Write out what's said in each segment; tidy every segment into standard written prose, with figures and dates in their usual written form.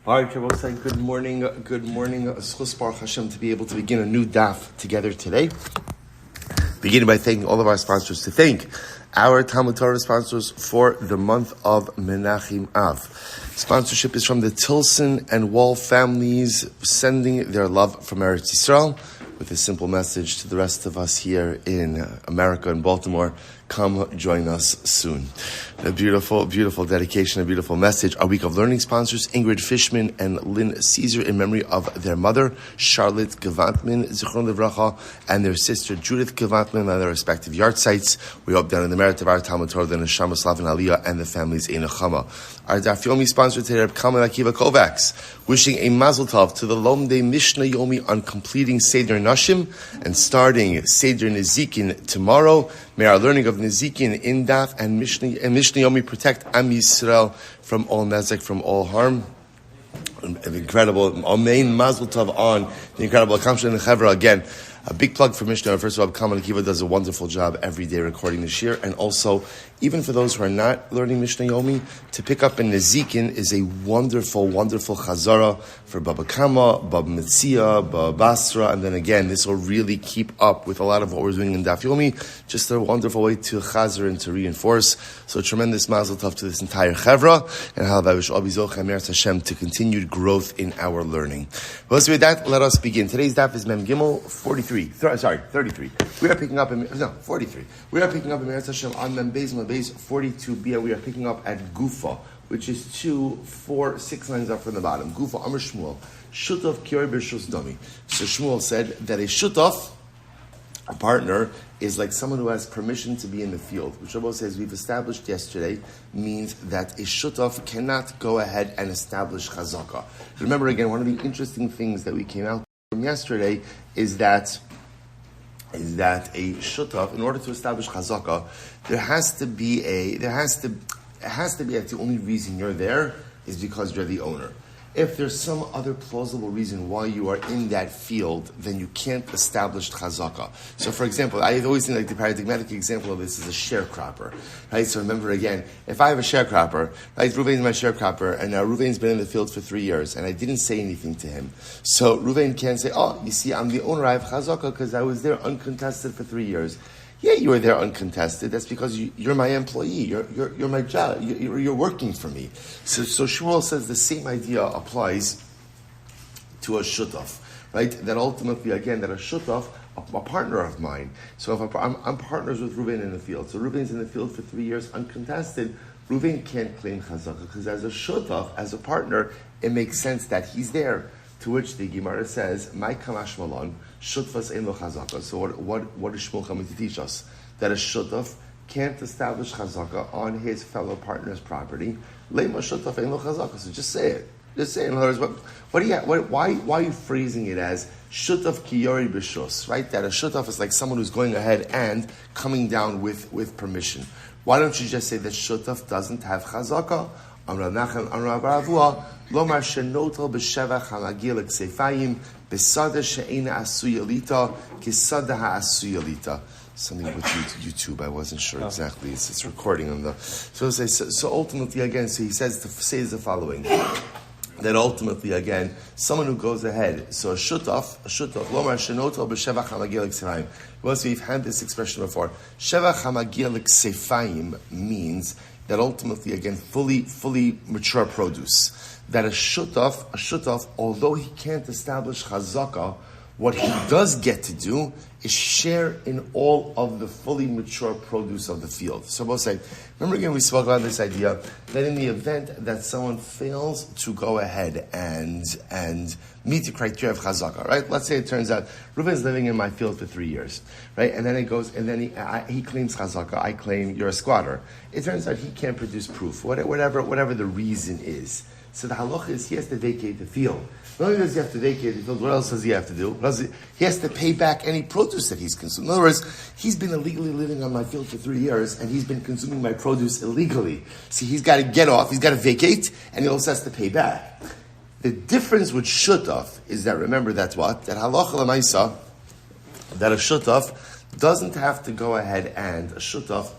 All right, Rabbi say good morning. Schus Baruch Hashem to be able to begin a new daf together today. Beginning by thanking all of our sponsors, to thank our Talmud Torah sponsors for the month of Menachem Av. Sponsorship is from the Tilson and Wall families, sending their love from Eretz Yisrael with a simple message to the rest of us here in America and Baltimore. Come join us soon. A beautiful, beautiful dedication, a beautiful message. Our week of learning sponsors, Ingrid, Fishman, and Lynn Caesar, in memory of their mother, Charlotte Gevantman, Zichron Livracha, and their sister, Judith Gantman, and their respective yahrzeits. We hope down in the merit of our Talmud Torah, the Neshama, Slav, and Aliyah, and the families in Nechama. Our Daf Yomi sponsor today, Kalman Akiva Kovacs, wishing a Mazal Tov to the lomdei Mishnah Yomi on completing Seder Nashim and starting Seder Nezikin tomorrow. May our learning of Nezikin in Daf and Mishnah Yomi protect Am Yisrael from all Nezek, from all harm. An incredible, Amen, Mazel Tov on the incredible accomplishment in the Chevra. Again, a big plug for Mishnah. First of all, Kalman Akiva does a wonderful job every day recording the shir, and also, even for those who are not learning Mishnah Yomi, to pick up in Nezikin is a wonderful, wonderful chazara for Baba Kama, Baba Metzia, Baba Basra, and then again, this will really keep up with a lot of what we're doing in Daf Yomi. Just a wonderful way to chazer and to reinforce. So tremendous mazel tov to this entire chevra, and I wish all Hashem to continued growth in our learning. Well, so with that, let us begin. Today's daf is Mem Gimel 33. We are picking up in 43. We are picking up in Meretz Hashem on Mem Beis 42b, and we are picking up at Gufa, which is 6 lines up from the bottom. Gufa Amr Shmuel Shutov Kiori B'Shus Dami. So Shmuel said that a shutov, a partner, is like someone who has permission to be in the field, which Rabbi says we've established yesterday means that a shutov cannot go ahead and establish chazaka. Remember again, one of the interesting things that we came out from yesterday is that a shutov, in order to establish chazaka, it has to be that the only reason you're there is because you're the owner. If there's some other plausible reason why you are in that field, then you can't establish chazaka. So, for example, I always think like the paradigmatic example of this is a sharecropper, right? So remember again, if I have a sharecropper, right, Ruvain's my sharecropper, and now Ruvain's been in the field for 3 years, and I didn't say anything to him. So Ruvain can't say, oh, you see, I'm the owner, I have chazaka because I was there uncontested for 3 years. Yeah, you were there uncontested. That's because you're my employee. You're my job. You're working for me. So Shmuel says the same idea applies to a shutaf, right? That ultimately, again, that a shutaf, a partner of mine. So if I'm partners with Reuven in the field. So Reuven's in the field for 3 years uncontested. Reuven can't claim chazaka because as a shutaf, as a partner, it makes sense that he's there. To which the Gemara says, "My kamash malon shutfas ein lo chazaka." So what is Shmuel coming to teach us? That a shutaf can't establish chazaka on his fellow partner's property. Leima shutaf ein lo chazaka. So just say it. Just say it. In other words, why are you phrasing it as shutaf kiyori b'shus? Right? That a shutaf is like someone who's going ahead and coming down with permission. Why don't you just say that shutaf doesn't have chazaka? Amra Nachem, Amra Baravua, Lomar Shenotel B'Shevach HaMagil Ksefayim B'Sada She'ena Asuyalita Kisada HaAsuyalita. Something with YouTube, I wasn't sure exactly. It's recording on the. So ultimately, again, so he says the following. That ultimately, again, someone who goes ahead, so a shutaf, Lomar Shenotel B'Shevach HaMagil Ksefayim. Well, so we've had this expression before. Shevach HaMagil Ksefayim means that ultimately, again, fully mature produce. That a shutaf, although he can't establish chazaka, what he does get to do is share in all of the fully mature produce of the field. So both say, remember again, we spoke about this idea that in the event that someone fails to go ahead and meet the criteria of chazaka, right? Let's say it turns out Reuven's living in my field for 3 years, right? And then it goes, and then he claims chazaka. I claim you're a squatter. It turns out he can't produce proof, whatever the reason is. So the halacha is he has to vacate the field. Not only does he have to vacate the field, what else does he have to do? He has to pay back any produce that he's consumed. In other words, he's been illegally living on my field for 3 years, and he's been consuming my produce illegally. See, he's got to get off, he's got to vacate, and he also has to pay back. The difference with shutaf is that, remember, that's what? That halacha l'maisa, that a shutaf doesn't have to go ahead and a shutaf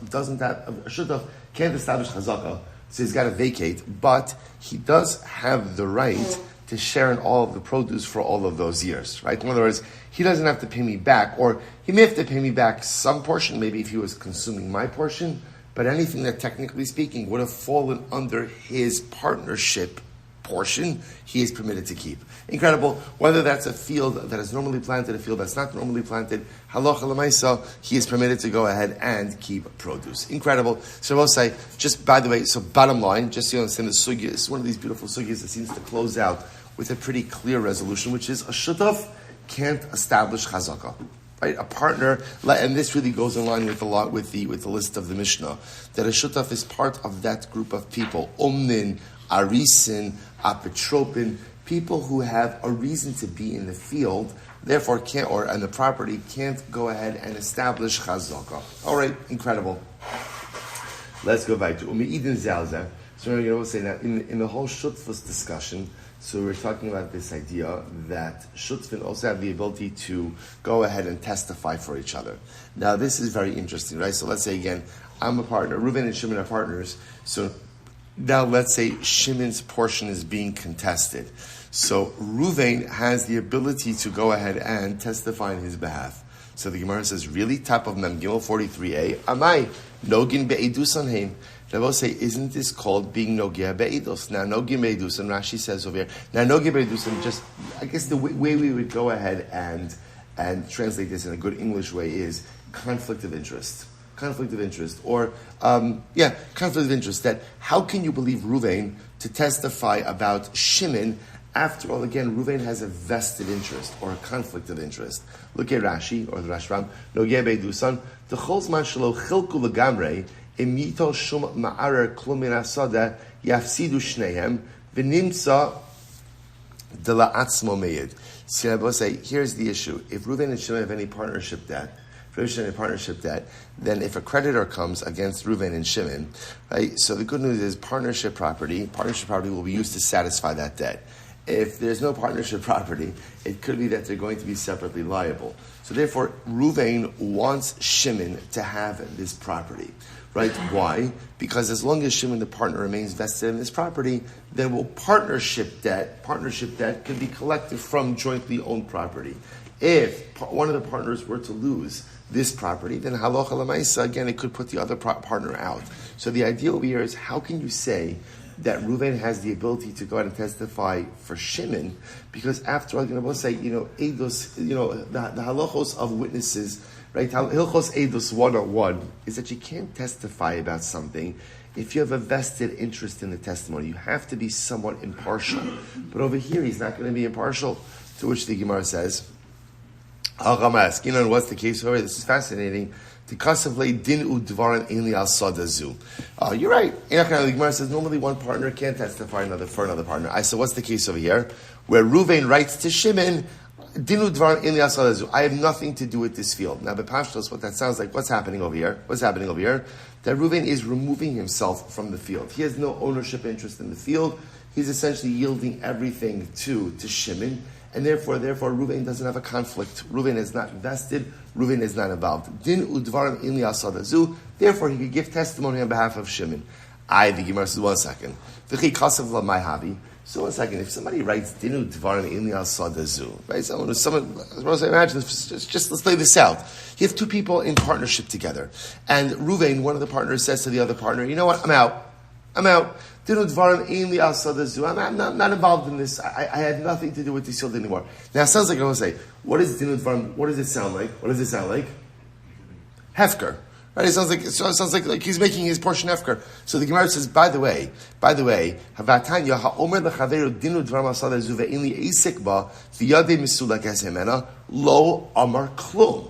can't establish chazaka. so he's got to vacate, but he does have the right to share in all of the produce for all of those years, right? In other words, he doesn't have to pay me back, or he may have to pay me back some portion, maybe if he was consuming my portion, but anything that technically speaking would have fallen under his partnership portion, he is permitted to keep. Incredible. Whether that's a field that is normally planted, a field that's not normally planted, halacha l'maisa, he is permitted to go ahead and keep produce. Incredible. So we'll say, just by the way, so bottom line, just so you understand the sugya, it's one of these beautiful sugyas that seems to close out with a pretty clear resolution, which is a shutaf can't establish chazaka. Right? A partner, and this really goes in line with the list of the Mishnah, that a shutaf is part of that group of people. Omnin, arisin, apetropin, people who have a reason to be in the field, therefore can't, and the property can't go ahead and establish chazaka. All right, incredible. Let's go back to Umeidin Zalza. So we'll say that in the whole shutfus discussion, so we're talking about this idea that shutvin also have the ability to go ahead and testify for each other. Now this is very interesting, right? So let's say again, I'm a partner, Reuven and Shimon are partners, so now let's say Shimon's portion is being contested. So Reuven has the ability to go ahead and testify on his behalf. So the Gemara says, really? Top of Mem Gimel 43a, Amai, Nogin be'edus anheim. They will say, isn't this called being Nogia be'edus? Now Nogin be'edus, and Rashi says over here, now Nogin be'edus, and just, I guess the way we would go ahead and translate this in a good English way is conflict of interest. Conflict of interest, or conflict of interest. That how can you believe Reuven to testify about Shimon? After all, again, Reuven has a vested interest or a conflict of interest. Look at Rashi or the Rashbam. Nogeh beidusan the cholzman shelo chilku legamrei imito shum ma'arer klum min asada yafsidu shnehem v'nimsa de la'atzmo meyed. See, I will say, here's the issue: if Reuven and Shimon have any partnership debt, then if a creditor comes against Reuven and Shimon, right? So the good news is partnership property will be used to satisfy that debt. If there's no partnership property, it could be that they're going to be separately liable. So therefore, Reuven wants Shimon to have this property, right? Why? Because as long as Shimon, the partner, remains vested in this property, then partnership debt can be collected from jointly owned property. If one of the partners were to lose this property, then halacha l'maisa, again, it could put the other partner out. So the idea over here is, how can you say that Reuven has the ability to go out and testify for Shimon? Because after all, we'll say, eidos, the halachos of witnesses, right? Hilchos eidos 101 is that you can't testify about something if you have a vested interest in the testimony. You have to be somewhat impartial. But over here, he's not going to be impartial. To which the Gemara says, what's the case over here? This is fascinating. You're right. The Gemara says normally one partner can't testify for another partner. So what's the case over here? Where Reuven writes to Shimon, I have nothing to do with this field. Now, Bepashtos, what that sounds like, what's happening over here? That Reuven is removing himself from the field. He has no ownership interest in the field. He's essentially yielding everything to Shimon. And therefore, Reuven doesn't have a conflict. Reuven is not vested. Reuven is not involved. Din udvarim in li'asadazu. Therefore, he could give testimony on behalf of Shimon. The Gemara says, 1 second. V'chi kasav la havi. So 1 second. If somebody writes din udvarim in li'asadazu, right? Imagine this. Just let's play this out. You have two people in partnership together, and Reuven, one of the partners, says to the other partner, "You know what? I'm out. I'm not involved in this. I had nothing to do with this field anymore." Now it sounds like I want to say, what is Din Udvarim? What does it sound like? Hefker. Right? It sounds like he's making his portion hefker. So the Gemara says, by the way, Havatanya ha'omer lechaveru Din Udvarim asadazu ve'inli eisik ba v'yadei misulak es hemena lo amar klum.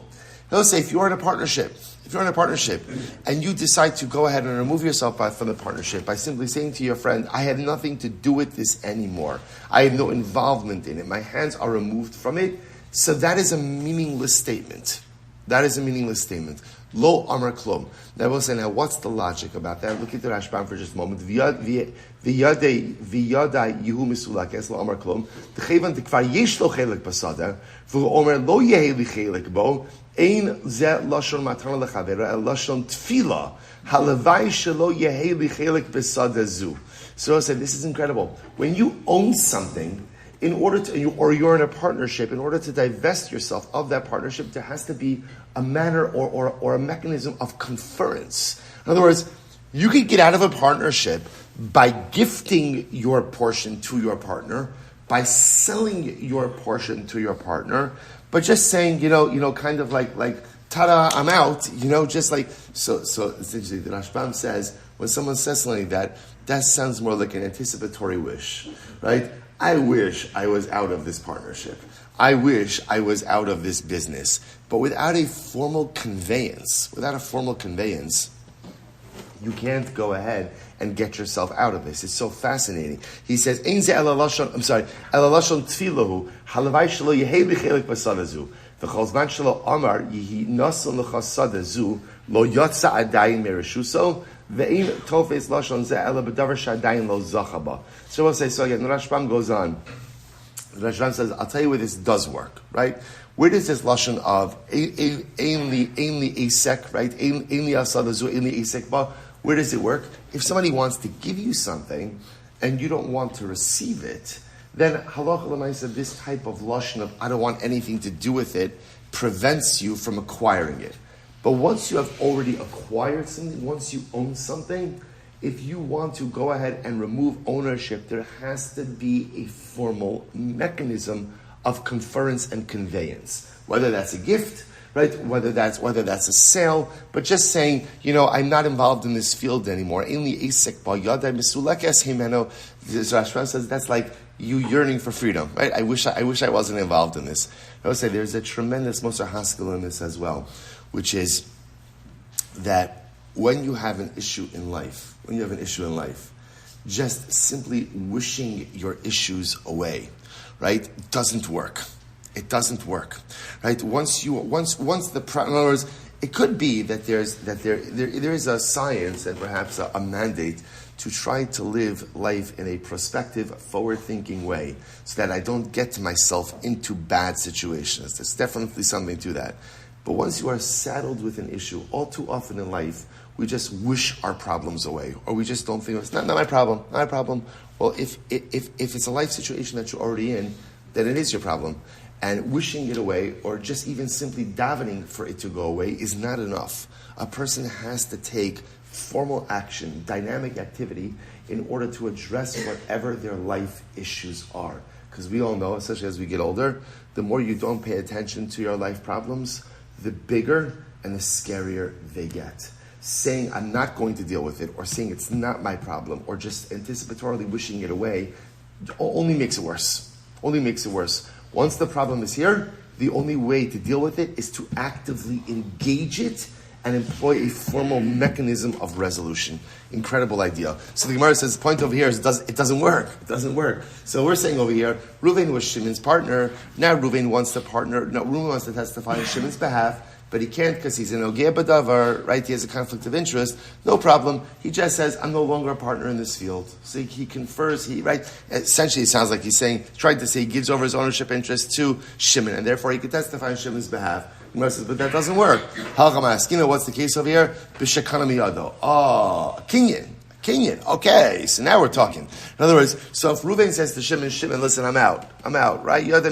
He'll say, if you're in a partnership and you decide to go ahead and remove yourself from the partnership by simply saying to your friend, I have nothing to do with this anymore. I have no involvement in it. My hands are removed from it. So that is a meaningless statement. Lo amar klum. Now we'll say, now what's the logic about that? Look at the Rashbam for just a moment. V'yadai yehu misulakes lo amar klum. T'chevan t'kvar yesh lo chelik basada. V'omer lo yehe li chelik bo. Ein ze lashon matana lechavera el lashon tefila halavai shelo yehei li chelik b'sada zu. So I said, this is incredible. When you own something, in order to, or you're in a partnership, in order to divest yourself of that partnership, there has to be a manner or a mechanism of conference. In other words, you could get out of a partnership by gifting your portion to your partner, by selling your portion to your partner, but just saying, kind of like, ta-da, I'm out, just like, so essentially the Rashbam says, when someone says something like that sounds more like an anticipatory wish, right? I wish I was out of this partnership. I wish I was out of this business. But without a formal conveyance, you can't go ahead and get yourself out of this. It's so fascinating. He says, Ein ze ela lashon tfilahu, halavai shelo yehei b'chelik b'sada zu, v'chol zman shelo amar yihi nason l'chasada zu, lo yotza adayin mereshuso, ve'in tofes lashon ze ela b'davar shadayin lo zachaba. So we'll say, so again, the Rashbam goes on. The Rashbam says, I'll tell you where this does work, right? Where does this lashon of ein li asek, right? Ein li asada zu, ein li asek ba? Where does it work? If somebody wants to give you something and you don't want to receive it, then halacha l'maisa, this type of lashon of I don't want anything to do with it prevents you from acquiring it. But once you have already acquired something, once you own something, if you want to go ahead and remove ownership, there has to be a formal mechanism of conference and conveyance. Whether that's a gift, right? Whether that's a sale, but just saying, I'm not involved in this field anymore. This Rashbam says that's like you yearning for freedom, right? I wish I wasn't involved in this. I would say there's a tremendous Moser Haskell in this as well, which is that when you have an issue in life, just simply wishing your issues away, right, doesn't work. It doesn't work, right? Once in other words, it could be that there is a science and perhaps a mandate to try to live life in a prospective, forward-thinking way, so that I don't get myself into bad situations. There's definitely something to that. But once you are saddled with an issue, all too often in life, we just wish our problems away, or we just don't think it's not my problem. Well, if it's a life situation that you're already in, then it is your problem. And wishing it away, or just even simply davening for it to go away, is not enough. A person has to take formal action, dynamic activity, in order to address whatever their life issues are. Because we all know, especially as we get older, the more you don't pay attention to your life problems, the bigger and the scarier they get. Saying I'm not going to deal with it, or saying it's not my problem, or just anticipatorily wishing it away, only makes it worse. Once the problem is here, the only way to deal with it is to actively engage it and employ a formal mechanism of resolution. Incredible idea. So the Gemara says the point over here is it doesn't work. So we're saying over here, Reuven was Shimon's partner. Now Reuven wants to testify on Shimon's behalf, but he can't because he's an Ogeh B'davar, right? He has a conflict of interest. No problem. He just says, I'm no longer a partner in this field. So he confers, right? Essentially, it sounds like he's trying to say he gives over his ownership interest to Shimon, and therefore he could testify on Shimon's behalf. Gemara says, but that doesn't work. What's the case over here? B'shekana miyado. Oh, a Kinyan. Okay, so now we're talking. In other words, so if Reuven says to Shimon, listen, I'm out, right? I'm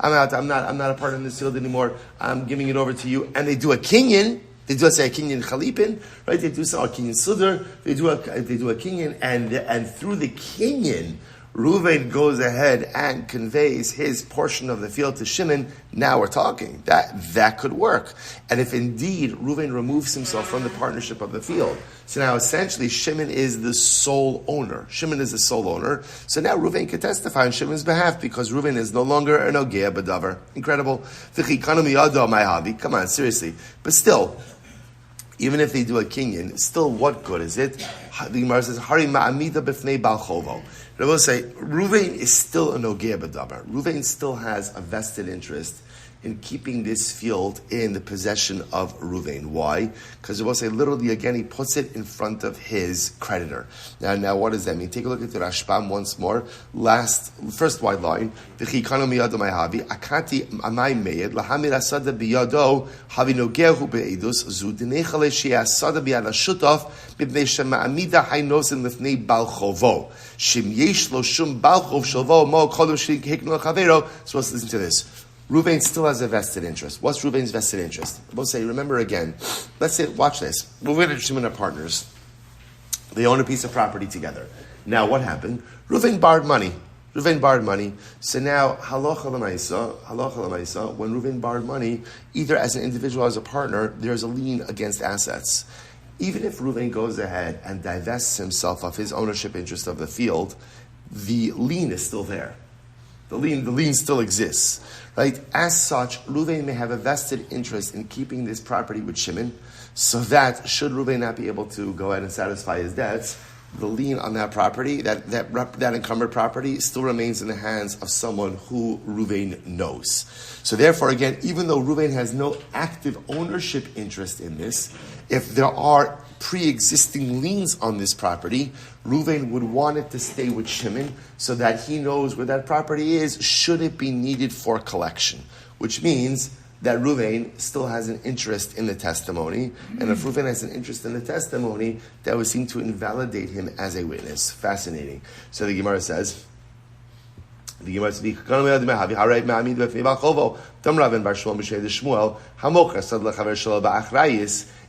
out. I'm not a partner in this field anymore. I'm giving it over to you. And they do a Kinyan. They do a Kinyan Chalipin, right? They do a Kinyan Sudar. They do a Kinyan, and through the Kinyan, Reuven goes ahead and conveys his portion of the field to Shimon. Now we're talking. That could work. And if indeed Reuven removes himself from the partnership of the field, so now essentially Shimon is the sole owner. So now Reuven can testify on Shimon's behalf because Reuven is no longer an Ogeh B'davar. Incredible. Come on, seriously. But still, even if they do a kinyan, still what good is it? The Gemara says, Hari ma'amida b'fnei bal chovo. They will say, Reuven is still an Ogeh B'davar. Reuven still has a vested interest in keeping this field in the possession of Ruvain. Why? Because we'll say literally again, he puts it in front of his creditor. Now what does that mean? Take a look at the Rashbam once more. First wide line. V'chikanu miyado ma'havi akati amay meyed lahamir asada biyado havi nogehu be'edus zu dinechale she'asada biyad hashutaf b'bnei shema'amida haynosin lifnei bal chovo shim yesh lo shum bal chov shalvo mo kodem shehiknu chavero. So let's listen to this. Ruvain still has a vested interest. What's Ruvain's vested interest? We'll say, remember again, let's say, watch this. Ruvain and Shimon are partners. They own a piece of property together. Now, what happened? Ruvain borrowed money. So now, halacha l'maisa, when Ruvain borrowed money, either as an individual or as a partner, there's a lien against assets. Even if Ruvain goes ahead and divests himself of his ownership interest of the field, the lien is still there. The lien still exists, right? As such, Ruvain may have a vested interest in keeping this property with Shimon, so that should Ruvain not be able to go ahead and satisfy his debts, the lien on that property, that encumbered property, still remains in the hands of someone who Ruvain knows. So therefore, again, even though Ruvain has no active ownership interest in this, if there are pre-existing liens on this property, Ruvain would want it to stay with Shimon so that he knows where that property is should it be needed for collection, which means that Ruvain still has an interest in the testimony, and if Ruvain has an interest in the testimony, that would seem to invalidate him as a witness. Fascinating. So the Gemara says,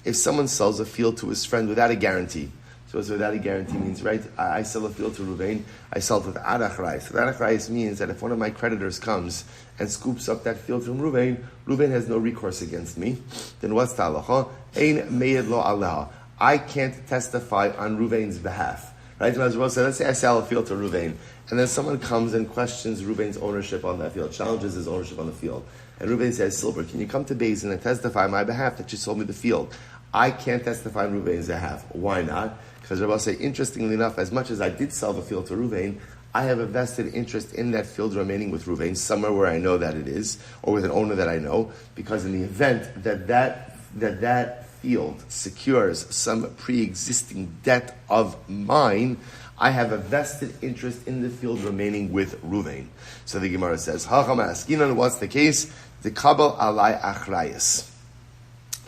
if someone sells a field to his friend without a guarantee, so without a guarantee means, right, I sell a field to Ruvain, I sell it without achrayis. Without achrayis means that if one of my creditors comes and scoops up that field from Ruvain, Ruvain has no recourse against me. Then what's the halacha? Ein meyed lo aleha. I can't testify on Ruvain's behalf. Right? So let's say I sell a field to Ruvain, and then someone comes and questions Ruvain's ownership on that field, challenges his ownership on the field. And Ruvain says, Silber, can you come to Beis Din and testify on my behalf that you sold me the field? I can't testify on Ruvain's behalf. Why not? Because Rabbi say, interestingly enough, as much as I did sell the field to Ruvain, I have a vested interest in that field remaining with Ruvain, somewhere where I know that it is, or with an owner that I know, because in the event that field secures some pre-existing debt of mine, I have a vested interest in the field remaining with Ruvain. So the Gemara says, what's the case? The kabel alai achrayis.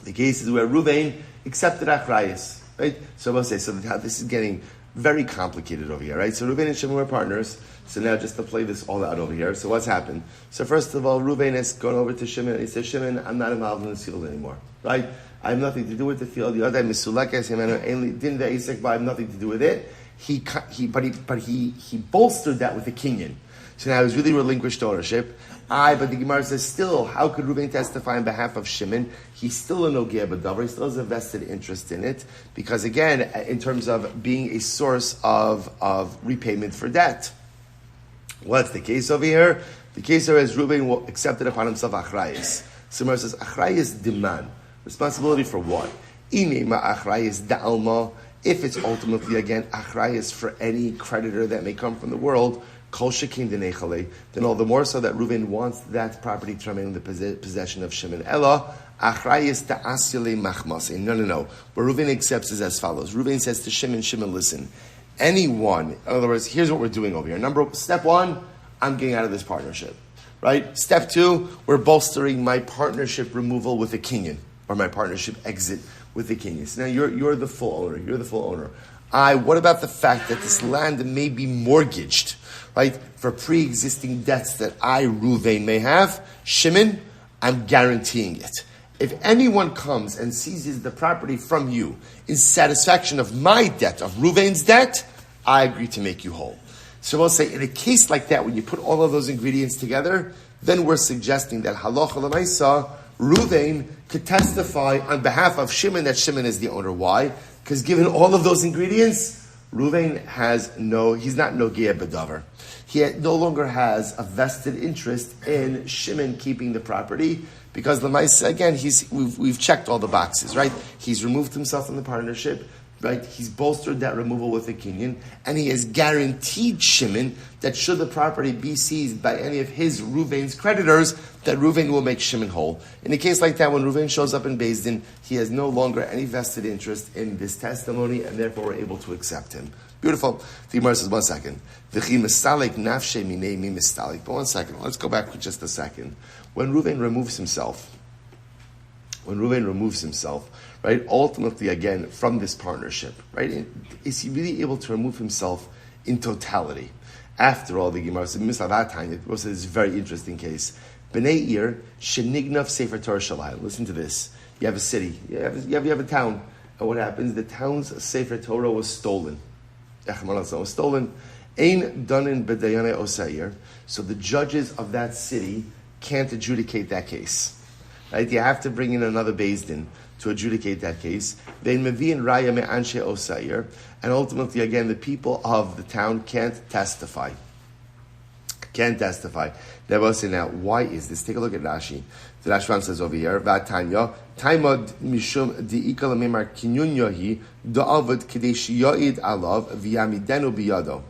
The case is where Ruvain accepted achrayis, right? So we'll say, so this is getting very complicated over here, right? So Ruvain and Shimon were partners. So now just to play this all out over here. So what's happened? So first of all, Ruvain has gone over to Shimon and he says, Shimon, I'm not involved in this field anymore, right? I have nothing to do with the field. The other didn't I have nothing to do with it. He bolstered that with a kinyan. So now he's really relinquished ownership. But the Gemara says, still, how could Ruvain testify on behalf of Shimon? He's still a nogea b'davar. He still has a vested interest in it. Because again, in terms of being a source of repayment for debt. What's the case over here? The case here is Ruvain accepted upon himself achrayis. So Gemara says, achrayis diman. Responsibility for what? Inema achrayis da'alma. If it's ultimately, again, achrayis for any creditor that may come from the world, kol shekin denechale, then all the more so that Ruvain wants that property to remain in the possession of Shimon. Ella, achrayis ta'asyale machmas. No. What Ruvain accepts is as follows. Ruvain says to Shimon, listen, anyone, in other words, here's what we're doing over here. Step one, I'm getting out of this partnership. Right? Step two, we're bolstering my partnership removal with a kinyan, or my partnership exit with the kinyan. So now you're the full owner. What about the fact that this land may be mortgaged, right, for pre-existing debts that I, Ruvain, may have? Shimon, I'm guaranteeing it. If anyone comes and seizes the property from you in satisfaction of my debt, of Ruvain's debt, I agree to make you whole. So we'll say, in a case like that, when you put all of those ingredients together, then we're suggesting that halacha l'maisa, Ruvain could testify on behalf of Shimon that Shimon is the owner. Why? Because given all of those ingredients, Ruvain he's not nogea b'davar. He no longer has a vested interest in Shimon keeping the property, because l'maisa, again, we've checked all the boxes, right? He's removed himself from the partnership. right? He's bolstered that removal with a kinyan, and he has guaranteed Shimon that should the property be seized by any of his Ruvain's creditors, that Ruvain will make Shimon whole. In a case like that, when Ruvain shows up in Beis Din, he has no longer any vested interest in this testimony, and therefore we're able to accept him. Beautiful. The Gemara says, 1 second. But 1 second. Let's go back for just a second. When Ruvain removes himself, right, ultimately, again, from this partnership, right, is he really able to remove himself in totality? After all, the Gemara says, this is a very interesting case. B'nei Ir, shenignav sefer Torah shalayim. Listen to this. You have a city, you have a town, and what happens? The town's sefer Torah was stolen. Was stolen. Ein danin b'dayane osayir. So the judges of that city can't adjudicate that case. Right? You have to bring in another Beis Din to adjudicate that case. And ultimately, again, the people of the town can't testify. Now, why is this? Take a look at Rashi. The Rashban says over here, Vatanya, Taimad Mishum Di'ikal Memar Kinyun Yohi, Da'avad Kadesh Yoid Alav, Viamidenu Biyado.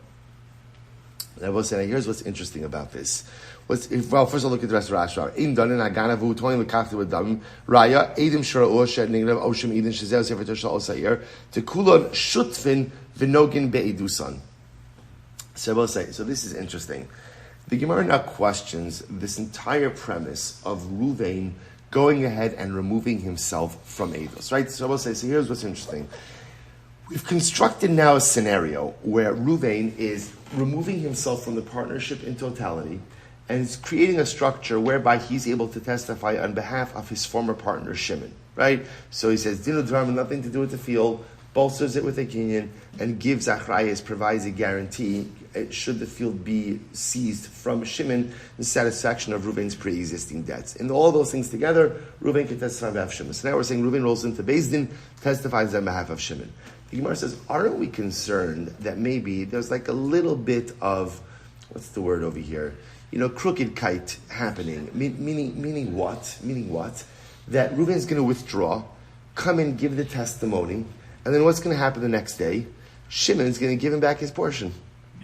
Now, here's what's interesting about this. First of all, look at the rest of Rashi. In Danin Agana Vutoin Lekafti with Dam Raya Edim Shara Osha Niglav Oshim Eden Shazel Sefer Toshal Osair to Kulon Shutfin Vinogin Be'edusan. So this is interesting. The Gemara now questions this entire premise of Ruvain going ahead and removing himself from Eidos, right? So here's what's interesting. We've constructed now a scenario where Ruvain is removing himself from the partnership in totality, and it's creating a structure whereby he's able to testify on behalf of his former partner, Shimon, right? So he says, Dinu Dram, nothing to do with the field, bolsters it with a kinyan, and gives achrayas, provides a guarantee, should the field be seized from Shimon, the satisfaction of Reuven's pre-existing debts. And all those things together, Reuven can testify on behalf of Shimon. So now we're saying Reuven rolls into Beis Din, testifies on behalf of Shimon. The Gemara says, aren't we concerned that maybe there's like a little bit of, what's the word over here? Crooked kite happening. Meaning what? That Reuven is going to withdraw, come and give the testimony, and then what's going to happen the next day? Shimon is going to give him back his portion.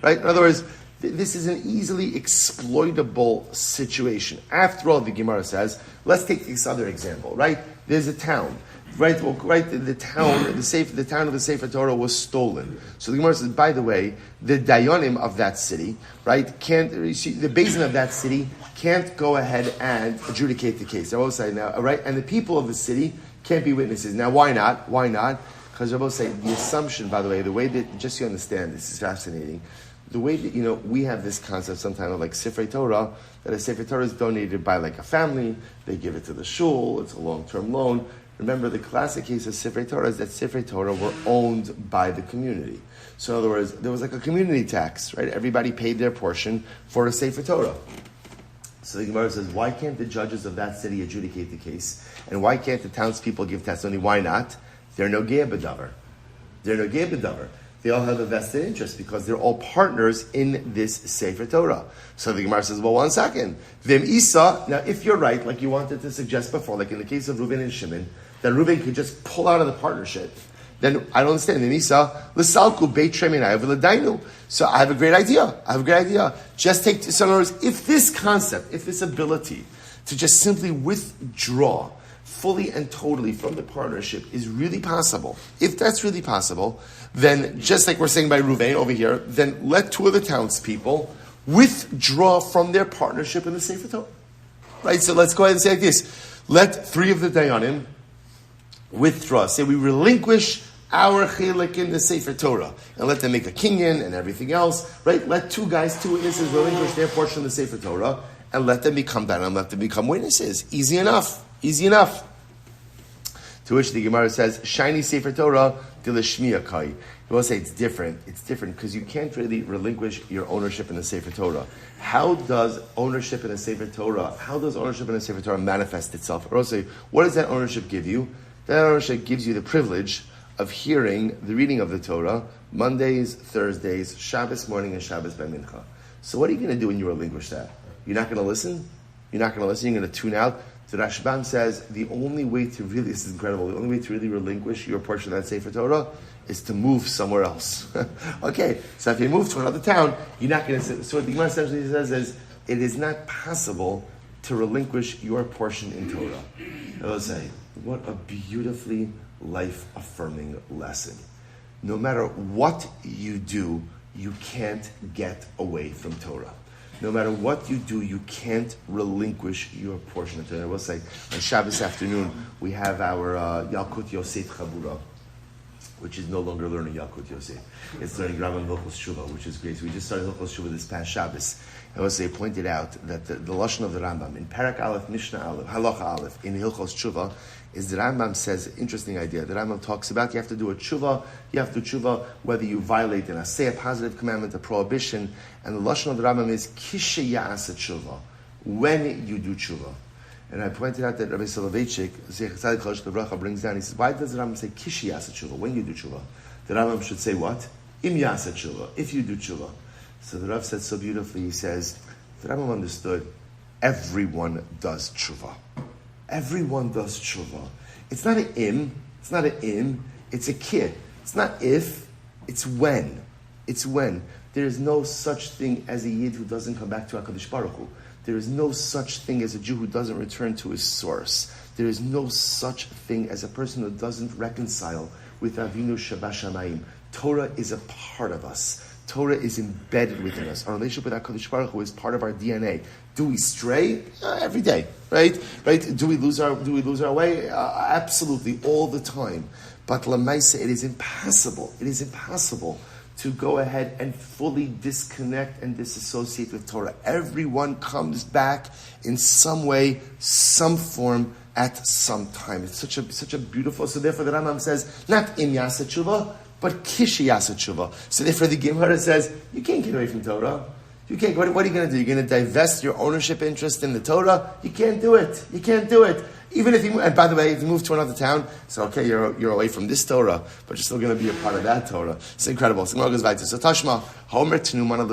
Right? In other words, this is an easily exploitable situation. After all, the Gemara says, let's take this other example, right? There's a town. Right, the town of the Sefer Torah was stolen. So the Gemara says, by the way, the Dayanim of that city, right, the basin of that city can't go ahead and adjudicate the case. I will say now, right, and the people of the city can't be witnesses. Now, why not? Because I will say the assumption, by the way, the way that, just so you understand, this is fascinating. The way that, we have this concept sometimes of like Sefer Torah, that a Sefer Torah is donated by like a family, they give it to the shul, it's a long-term loan. Remember, the classic case of Sefer Torah is that Sefer Torah were owned by the community. So in other words, there was like a community tax, right? Everybody paid their portion for a Sefer Torah. So the Gemara says, why can't the judges of that city adjudicate the case? And why can't the townspeople give testimony? Why not? They're no gei b'davar. They all have a vested interest because they're all partners in this Sefer Torah. So the Gemara says, well, 1 second. Vim Isa, now if you're right, like you wanted to suggest before, like in the case of Reuven and Shimon, that Reuven could just pull out of the partnership, then I don't understand. Vim Isa, l'salku beit sheminai v'ledainu. So I have a great idea. Just take, so in other words, if this concept, if this ability to just simply withdraw fully and totally from the partnership is really possible, if that's really possible, then just like we're saying by Reuven over here, then let 2 of the townspeople withdraw from their partnership in the Sefer Torah. Right? So let's go ahead and say like this. Let 3 of the Dayanim withdraw. Say we relinquish our chilek in the Sefer Torah and let them make a kinyan and everything else. Right? Let 2 witnesses relinquish their portion of the Sefer Torah and let them become that and let them become witnesses. Easy enough. To which the Gemara says, shiny Sefer Torah, dilashmiya kai. You will say it's different. It's different because you can't really relinquish your ownership in the Sefer Torah. How does ownership in a Sefer Torah manifest itself? Or also, what does that ownership give you? That ownership gives you the privilege of hearing the reading of the Torah Mondays, Thursdays, Shabbos morning, and Shabbos by Mincha. So what are you going to do when you relinquish that? You're not going to listen? You're going to tune out? So Rashbam says the only way to really, this is incredible, the only way to really relinquish your portion of that Sefer Torah is to move somewhere else. Okay, so if you move to another town, you're not going to. So what the Gemara essentially says is, it is not possible to relinquish your portion in Torah. I will say, what a beautifully life-affirming lesson. No matter what you do, you can't get away from Torah. No matter what you do, you can't relinquish your portion of Torah. I will say, on Shabbos afternoon, we have our Yalkut Yosef Chabura, which is no longer learning Yalkut Yosef. It's learning Rambam Hilchos Shuvah, which is great. So we just started Hilchos Shuvah this past Shabbos. I will say, pointed out that the Lashon of the Rambam, in Parak Aleph, Mishnah Aleph, Halacha Aleph, in Hilchos Shuvah, is the Rambam says, interesting idea. The Rambam talks about you have to do a tshuva, you have to tshuva whether you violate an aseh, a positive commandment, a prohibition, and the Lashon of the Rambam is kishe ya'asa tshuva, when you do tshuva. And I pointed out that Rabbi Soloveitchik, Zechat Chosh Lebracha, brings down, he says, why does the Rambam say kishe ya'asa tshuva, when you do tshuva? The Rambam should say what? Im ya'asa tshuva, if you do tshuva. So the Rav said so beautifully, he says, the Rambam understood, everyone does tshuva. Everyone does tshuva. It's not an im, it's a kid. It's not if, it's when. It's when. There is no such thing as a yid who doesn't come back to HaKadosh Baruch Hu. There is no such thing as a Jew who doesn't return to his source. There is no such thing as a person who doesn't reconcile with Avinu Shabashamayim. Torah is a part of us. Torah is embedded within us. Our relationship with HaKadosh Baruch Hu is part of our DNA. Do we stray? Every day, right? Do we lose our way? Absolutely, all the time. But Lamaisa, it is impossible. It is impossible to go ahead and fully disconnect and disassociate with Torah. Everyone comes back in some way, some form, at some time. It's such a beautiful. So therefore, the Rambam says not im yasa tshuva, but kish yasa tshuva. So therefore, the Gemara says you can't get away from Torah. You can't. What are you going to do? You're going to divest your ownership interest in the Torah? You can't do it. You can't do it. Even if you, and by the way, if you move to another town, so okay, you're away from this Torah, but you're still going to be a part of that Torah. It's incredible. So goes back to so Tashma Homer Tnumana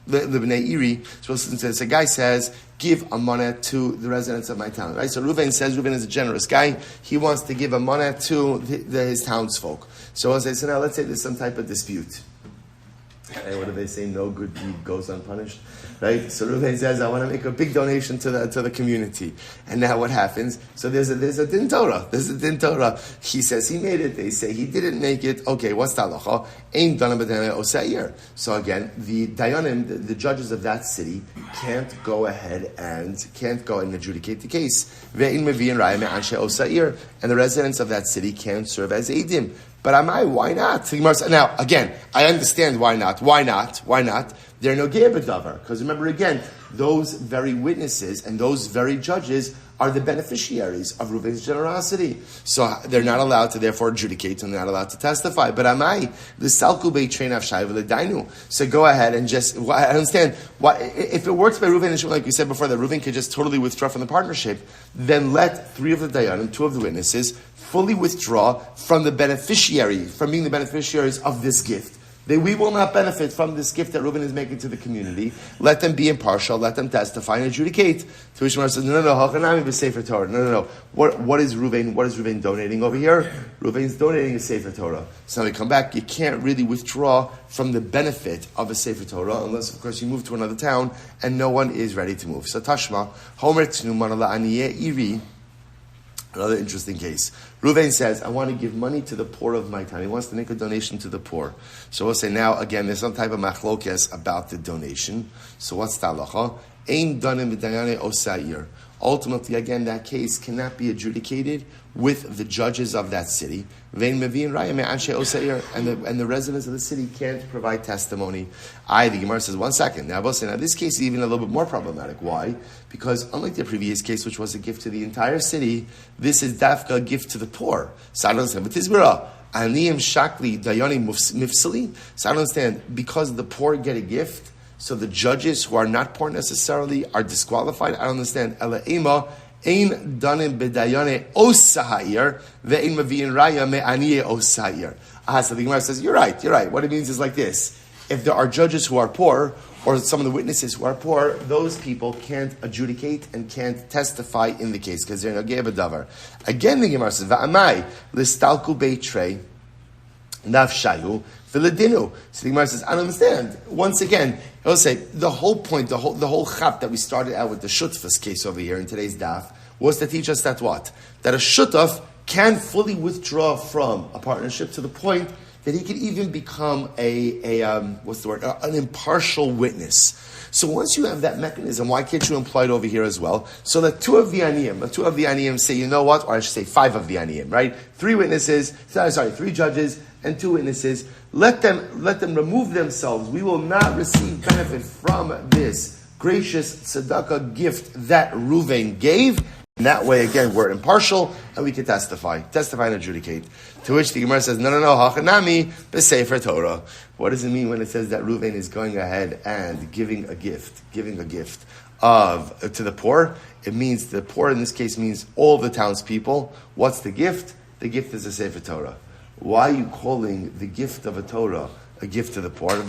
Libnei Iri. So listen to this. A guy says, "Give a money to the residents of my town." Right. So Reuven says Reuven is a generous guy. He wants to give a money to his townsfolk. So I say, so now let's say there's some type of dispute. Hey, what do they say? No good deed goes unpunished, right? So Reuven says, "I want to make a big donation to the community." And now what happens? So there's a din Torah. There's a din Torah. He says he made it. They say he didn't make it. Okay, what's the halacha? Ein danim b'dayanim osayir. So again, the dayanim, the judges of that city, can't go ahead and adjudicate the case. Ve'in mevi'in raya me'anshe osayir, and the residents of that city can't serve as eidim. But why not? Now, again, I understand why not. Why not? They're no ge'badavar. Because remember, again, those very witnesses and those very judges are the beneficiaries of Reuven's generosity. So they're not allowed to therefore adjudicate and they're not allowed to testify. But the salku be'train of shayv l'dainu. So go ahead and just, I understand, why, if it works by Reuven and Shimon, like we said before, that Reuven could just totally withdraw from the partnership, then let 3 of the dayanim, 2 of the witnesses, fully withdraw from being the beneficiaries of this gift. We will not benefit from this gift that Reuven is making to the community. Let them be impartial. Let them testify and adjudicate. To which Gemara says, no. Sefer Torah. No. What is Reuven donating over here? Reuven's donating a Sefer Torah. So now we come back. You can't really withdraw from the benefit of a Sefer Torah unless, of course, you move to another town and no one is ready to move. So Tashma, Homer Tnuman La'aniyeh Iri. Another interesting case. Reuven says, I want to give money to the poor of my town. He wants to make a donation to the poor. So we'll say now, again, there's some type of machlokes about the donation. So what's the halacha? Ein danim b'dayane osayir. Ultimately, again, that case cannot be adjudicated with the judges of that city. And the residents of the city can't provide testimony. The Gemara says, 1 second. Now this case is even a little bit more problematic. Why? Because unlike the previous case, which was a gift to the entire city, this is dafka a gift to the poor. So I don't understand, because the poor get a gift, so the judges who are not poor necessarily are disqualified. I don't understand. Ela ema ein danim bedayane osahir ve'ein mavi'in raya me'aniye osahir. So the Gemara says, you're right. What it means is like this. if there are judges who are poor, or some of the witnesses who are poor, those people can't adjudicate and can't testify in the case because they're nogei b'davar. Again, the Gemara says, "Va'amai listalku beitrei nafshayu v'ledinu." So the Gemara says, "I don't understand." Once again, I will say the whole point, the whole chap that we started out with the shutfas case over here in today's daf was to teach us that what? That a shutaf can fully withdraw from a partnership to the point that he could even become an impartial witness. So once you have that mechanism, why can't you employ it over here as well? So that two of the aniyim say, you know what? Or I should say 5 of the aniyim, right? 3 judges and 2 witnesses. Let them remove themselves. We will not receive benefit from this gracious tzedakah gift that Reuven gave. And that way, again, we're impartial and we can testify and adjudicate. To which the Gemara says, no, hachanami b'sefer Torah. What does it mean when it says that Reuven is going ahead and giving a gift to the poor? It means the poor in this case means all the townspeople. What's the gift? The gift is a sefer Torah. Why are you calling the gift of a Torah a gift to the poor? So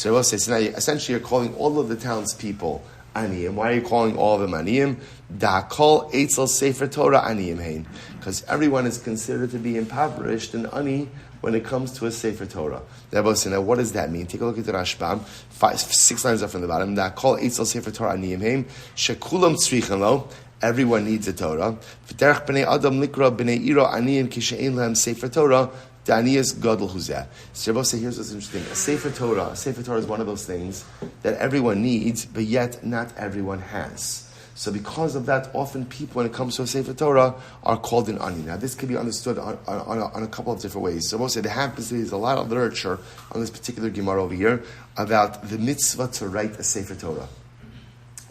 I will say, so now essentially you're calling all of the townspeople aniyim. Why are you calling all of them aniyim? Da'akol eitzel sefer Torah aniyim hein. Because everyone is considered to be impoverished and ani when it comes to a sefer Torah. Now, what does that mean? Take a look at the Rashbam, 6 lines up from the bottom. Da'akol eitzel sefer Torah aniyim hein. Shekulam tzrichen lo. Everyone needs a Torah. V'derech b'nei adam likra b'nei iro aniyim kishe'ein lehem sefer Torah. Daniyas gadol huzeh. So Rabbi say, here's what's interesting. A sefer Torah is one of those things that everyone needs, but yet not everyone has. So because of that, often people, when it comes to a sefer Torah, are called an ani. Now, this can be understood on a couple of different ways. So Rabbi say, there's a lot of literature on this particular Gemara over here about the mitzvah to write a sefer Torah.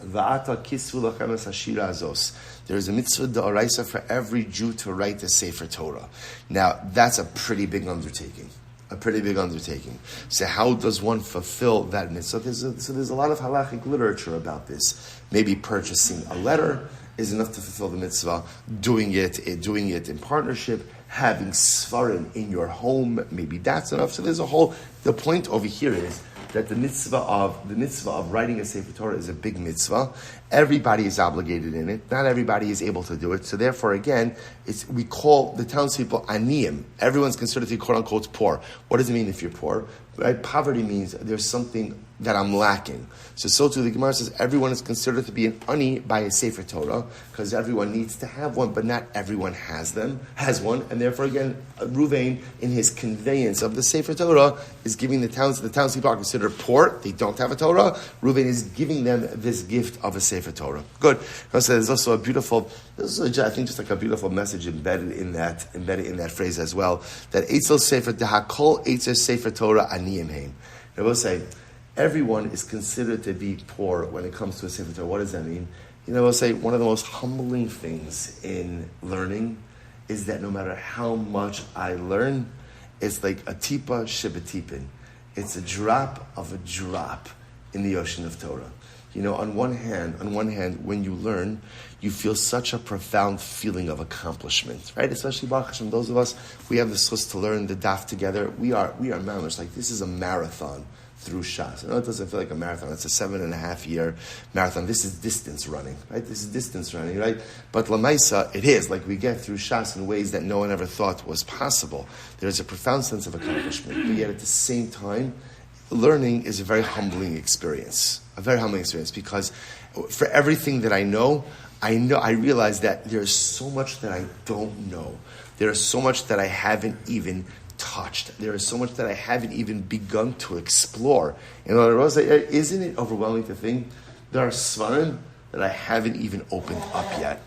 Va'ata kisvu lachem es hashira azos. There is a mitzvah d'oraisa for every Jew to write a sefer Torah. Now, that's a pretty big undertaking. So how does one fulfill that mitzvah? So there's a lot of halachic literature about this. Maybe purchasing a letter is enough to fulfill the mitzvah. Doing it in partnership, having svarim in your home, maybe that's enough. So the point over here is that the mitzvah of writing a sefer Torah is a big mitzvah. Everybody is obligated in it. Not everybody is able to do it. So therefore, again, we call the townspeople aniyim. Everyone's considered to be quote unquote poor. What does it mean if you're poor? Right? Poverty means there's something that I'm lacking. So too, the Gemara says everyone is considered to be an ani by a sefer Torah because everyone needs to have one, but not everyone has one, and therefore again, Reuven in his conveyance of the sefer Torah is giving the townspeople are considered poor. They don't have a Torah. Reuven is giving them this gift of a sefer Torah. Good. So there's also a beautiful message embedded in that phrase as well. That eitzel sefer dehakol eitzel sefer Torah aniyim hein. I will say, everyone is considered to be poor when it comes to a sefer Torah. What does that mean? I will say one of the most humbling things in learning is that no matter how much I learn, it's like a tipa shebetipin. It's a drop of a drop in the ocean of Torah. On one hand, when you learn, you feel such a profound feeling of accomplishment, right? Especially Baruch Hashem, those of us, we have the schus to learn the daf together. We are mamish, like this is a marathon through Shas. I know it doesn't feel like a marathon. It's a 7.5 year marathon. This is distance running, right? But Lamaisa, it is. Like we get through Shas in ways that no one ever thought was possible. There's a profound sense of accomplishment. But yet at the same time, learning is a very humbling experience. Because for everything that I realize that there's so much that I don't know. There's so much that I haven't even touched. There is so much that I haven't even begun to explore. Isn't it overwhelming to think there are svarim that I haven't even opened up yet?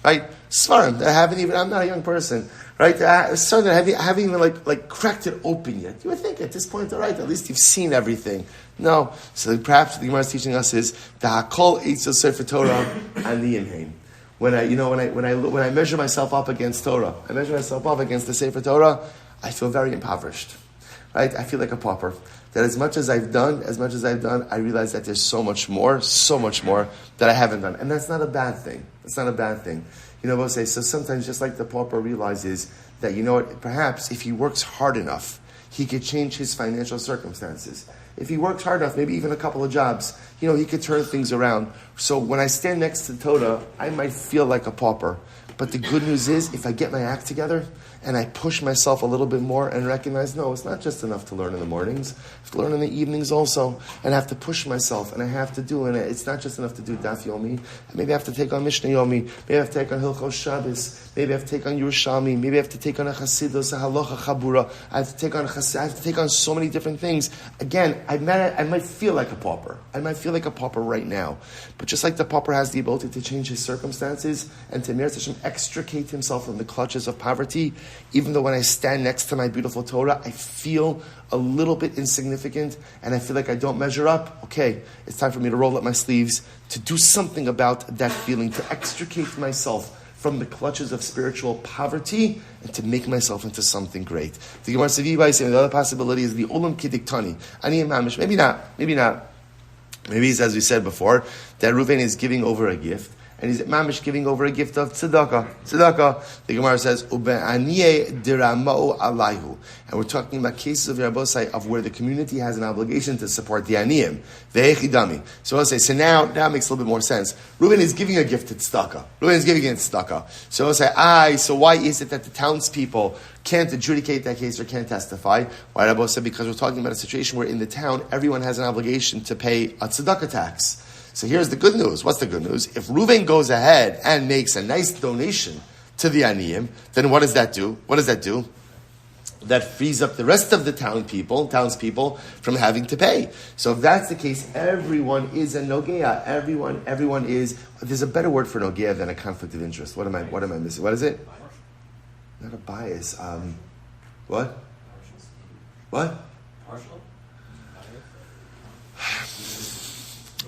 Right? Svarim that I haven't even, I'm not a young person, right? Svarim that I haven't even like cracked it open yet. You would think at this point, all right, at least you've seen everything. No. So perhaps what the Gemara is teaching us is the hakol eitzel sefer Torah aniyim hein. When I measure myself up against Torah, I measure myself up against the sefer Torah, I feel very impoverished, right? I feel like a pauper. That as much as I've done, I realize that there's so much more that I haven't done. And that's not a bad thing. We'll say, so sometimes just like the pauper realizes that, perhaps if he works hard enough, he could change his financial circumstances. If he works hard enough, maybe even a couple of jobs, he could turn things around. So when I stand next to Torah, I might feel like a pauper. But the good news is, if I get my act together and I push myself a little bit more and recognize, no, it's not just enough to learn in the mornings. I have to learn in the evenings also. And I have to push myself, and I have to do it. It's not just enough to do Daf Yomi. Maybe I have to take on Mishnah Yomi. Maybe I have to take on Hilchos Shabbos. Maybe I have to take on Yerushalmi. Maybe I have to take on a Chasidus, a Halacha Chabura. I have to take on so many different things. Again, I might feel like a pauper. I might feel like a pauper right now. But just like the pauper has the ability to change his circumstances and to Mir Hashem extricate himself from the clutches of poverty, even though when I stand next to my beautiful Torah, I feel a little bit insignificant and I feel like I don't measure up. Okay, it's time for me to roll up my sleeves, to do something about that feeling, to extricate myself from the clutches of spiritual poverty and to make myself into something great. The Gemara Seviva saying the other possibility is the Olam Kidiktani. Ani Mamish. Maybe not. Maybe it's, as we said before, that Reuven is giving over a gift. And he's mamish giving over a gift of tzedakah. The Gemara says, "Ube'aniye diramau alayhu," and we're talking about cases of Rabbosai of where the community has an obligation to support the aniyim. Ve'echidami. So I'll say, so now it makes a little bit more sense. Reuben is giving a gift to tzedakah. So I'll say, so why is it that the townspeople can't adjudicate that case or can't testify? Why Rabbosai? Because we're talking about a situation where in the town everyone has an obligation to pay a tzedakah tax. So here's the good news. What's the good news? If Reuven goes ahead and makes a nice donation to the aniyim, then what does that do? That frees up the rest of the townspeople from having to pay. So if that's the case, everyone is a nogea. Everyone is. There's a better word for nogea than a conflict of interest. What am I missing? What is it? Not a bias. What? Partial?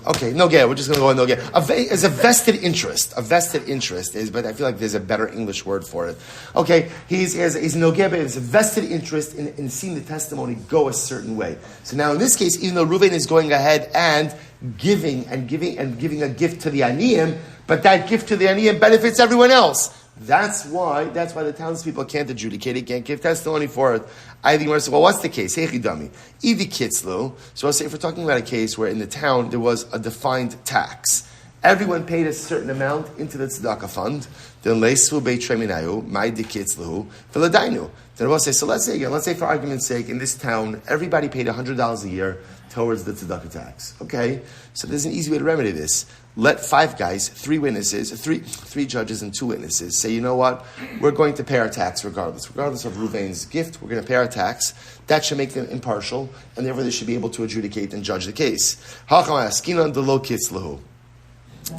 Okay, nogea. We're just going to go on nogea. It's a vested interest. A vested interest is, but I feel like there's a better English word for it. Okay, he's nogea, but it's a vested interest in seeing the testimony go a certain way. So now in this case, even though Reuven is going ahead and giving a gift to the aniyim, but that gift to the aniyim benefits everyone else. That's why the townspeople can't adjudicate it, can't give testimony for it. I think we're saying, well, what's the case? Hechidami. Idi kitzlu. So I'll say if we're talking about a case where in the town there was a defined tax, everyone paid a certain amount into the tzedakah fund. Then leisvu beit treminayu ma'idi kitzlu v'ladainu. Then we'll say, so let's say for argument's sake, in this town, everybody paid $100 a year towards the tzedakah tax. Okay, so there's an easy way to remedy this. Let 5 guys, 3 witnesses, three judges and 2 witnesses say, you know what, we're going to pay our tax regardless of Reuven's gift, we're going to pay our tax. That should make them impartial, and therefore they should be able to adjudicate and judge the case.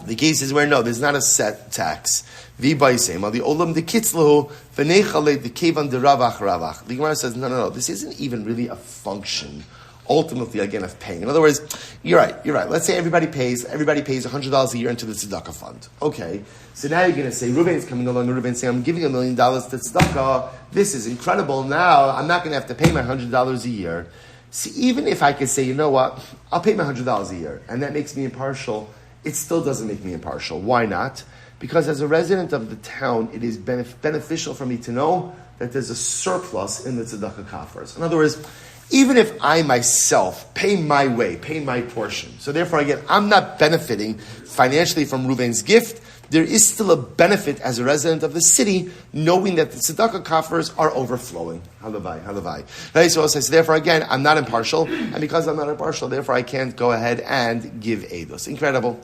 The case is where, no, there's not a set tax. The Gemara says, no, this isn't even really a function ultimately, again, of paying. In other words, you're right. Let's say everybody pays $100 a year into the tzedakah fund. Okay, so now you're going to say, Reuven's coming along, and Reuven's saying, I'm giving $1 million to tzedakah. This is incredible. Now I'm not going to have to pay my $100 a year. See, even if I could say, you know what, I'll pay my $100 a year, and that makes me impartial, it still doesn't make me impartial. Why not? Because as a resident of the town, it is beneficial for me to know that there's a surplus in the tzedakah coffers. In other words, even if I myself pay my way, pay my portion, so therefore again, I'm not benefiting financially from Reuven's gift, there is still a benefit as a resident of the city, knowing that the tzedakah coffers are overflowing. Halavai. Right? So therefore again, I'm not impartial, and because I'm not impartial, therefore I can't go ahead and give eidos. Incredible.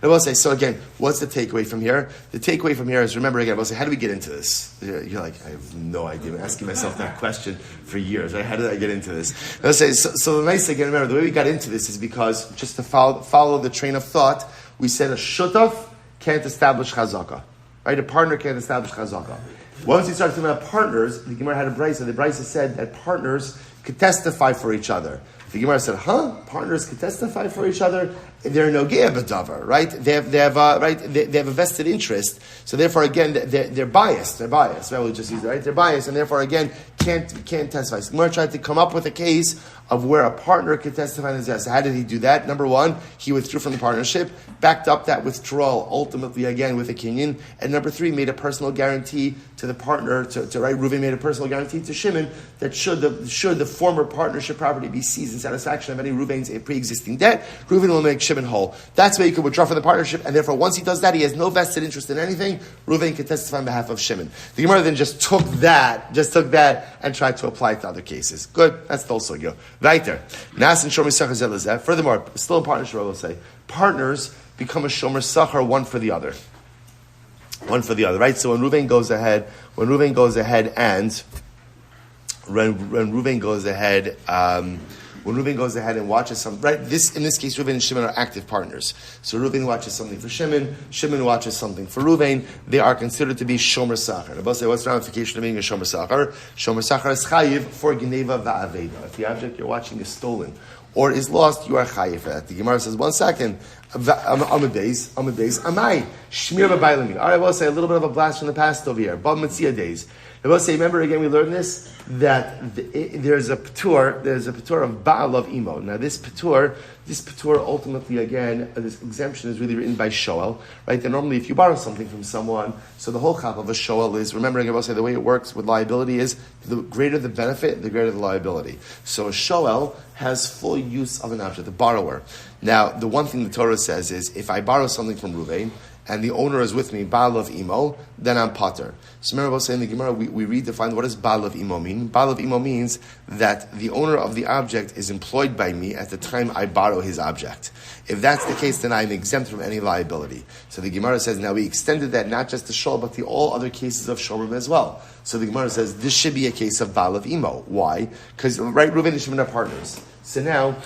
I will say, so again, what's the takeaway from here? The takeaway from here is, remember again, I will say, how do we get into this? You're like, I have no idea. I'm asking myself that question for years. Right? How did I get into this? I will say, so the nice thing, again, remember, the way we got into this is because, just to follow the train of thought, we said a shutaf can't establish chazaka. Right? A partner can't establish chazaka. Once we started talking about partners, the Gemara had a brisa. The brisa said that partners could testify for each other. The Gemara said, partners could testify for each other? They're nogea b'davar, right? They have a vested interest. So therefore, again, they're biased. Right? We'll just use it, right? They're biased, and therefore, again, can't testify. So the Gemara tried to come up with a case of where a partner could testify in his death. So how did he do that? Number one, he withdrew from the partnership, backed up that withdrawal ultimately again with a kinyan, and number three, made a personal guarantee to the partner, right? Reuven made a personal guarantee to Shimon that should the former partnership property be seized in satisfaction of any Reuven's pre-existing debt, Reuven will make Shimon whole. That's why he could withdraw from the partnership, and therefore once he does that, he has no vested interest in anything. Reuven can testify on behalf of Shimon. The Gemara then just took that and tried to apply it to other cases. Good, that's the whole sugya. Weiter. Nas and Shomer Sachar Zelazeh. Furthermore, still in partnership, I will say, partners become a Shomer Sachar one for the other. One for the other, right? So when Reuven goes ahead and watches something, right? In this case, Reuven and Shimon are active partners. So Reuven watches something for Shimon, Shimon watches something for Reuven. They are considered to be Shomer Sachar. I'll say, what's the ramification of being a Shomer Sachar? Shomer Sachar is chayiv for Geneva va'aveda. If the object you're watching is stolen or is lost, you are chayiv for that. The Gemara says, 1 second, amay, shmir v'bailami. All right, we'll say a little bit of a blast from the past over here. Bab Metzia days. I will say, remember again, we learned this, that there's a patur of Baal of Imo. Now this patur ultimately, again, this exemption is really written by Shoel, right? And normally if you borrow something from someone, so the whole chap of a Shoel is, remembering I will say the way it works with liability is, the greater the benefit, the greater the liability. So a Shoel has full use of an object, the borrower. Now, the one thing the Torah says is, if I borrow something from Reuven, and the owner is with me, Baal of Imo, then I'm Pater. So remember, I was saying in the Gemara, we redefine what does Baal of Imo mean. Baal of Imo means that the owner of the object is employed by me at the time I borrow his object. If that's the case, then I'm exempt from any liability. So the Gemara says, now we extended that not just to Shol, but to all other cases of Shomer as well. So the Gemara says, this should be a case of Baal of Imo. Why? Because, right, Reuven and Shimon are partners. So now,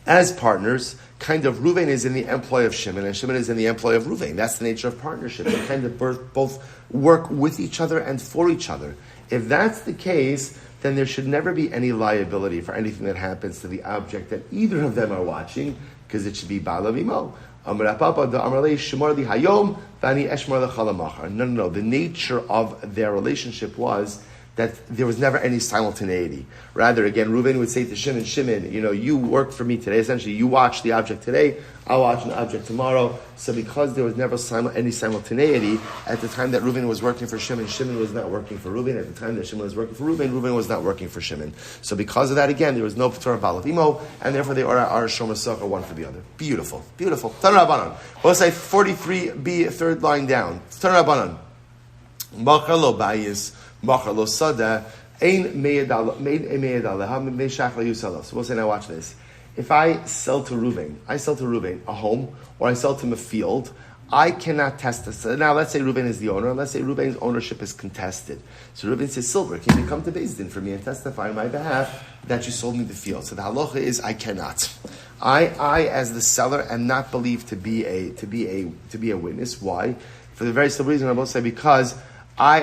as partners, kind of Reuven is in the employ of Shimon, and Shimon is in the employ of Reuven. That's the nature of partnership. They kind of both work with each other and for each other. If that's the case, then there should never be any liability for anything that happens to the object that either of them are watching, because it should be Baal of Imo. No. The nature of their relationship was that there was never any simultaneity. Rather, again, Reuven would say to Shimon, you work for me today. Essentially, you watch the object today, I'll watch an object tomorrow. So because there was never any simultaneity, at the time that Reuven was working for Shimon, Shimon was not working for Reuven. At the time that Shimon was working for Reuven, Reuven was not working for Shimon. So because of that, again, there was no Patur Baal of Imo, and therefore they are Shomer Sachar one for the other. Beautiful. Beautiful. Tanur Rabbanan. We'll say 43b, third line down. Tanur Rabbanan. Machar lo bayis. Machar lo sada. Ein meyed aleha meishach lo yusala. So we'll say, now watch this. If I sell to Reuven a home, or I sell to him a field, I cannot test this. So now let's say Reuven is the owner, let's say Reuven's ownership is contested. So Reuven says, Silber, can you come to Beis Din for me and testify on my behalf that you sold me the field? So the halacha is, I cannot. I as the seller am not believed to be a witness. Why? For the very simple reason I will say, because I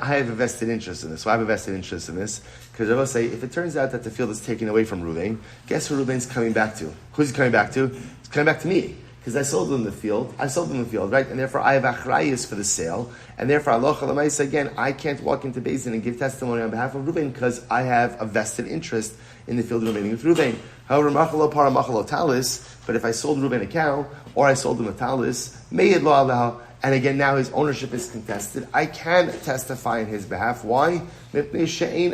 have a vested interest in this. So I have a vested interest in this. Because I will say, if it turns out that the field is taken away from Reuven, guess who Reuven's coming back to? Who's he coming back to? He's coming back to me. Because I sold him the field, right? And therefore I have achrayus for the sale. And therefore, aloha l'maisa, again, I can't walk into Beis Din and give testimony on behalf of Reuven because I have a vested interest in the field remaining with Reuven. However, machalo para machalo talis, but if I sold Reuven a cow, or I sold him a talis, meyed lo alaha, and again, now his ownership is contested, I can testify on his behalf. Why? Because I don't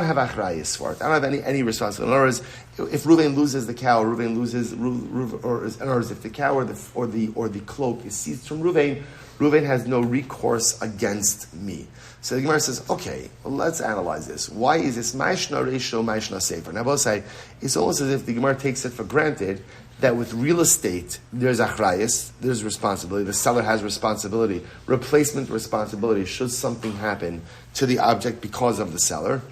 have achrayus for it. I don't have any responsibility. In other words, if Reuven loses the cow, or if the cow or the cloak is seized from Reuven has no recourse against me. So the Gemara says, okay, well, let's analyze this. Why is this ma'ishna reisho, ma'ishna sefer? Now, I will say, it's almost as if the Gemara takes it for granted that with real estate, there's achrayus, there's responsibility, the seller has responsibility, replacement responsibility, should something happen to the object because of the seller,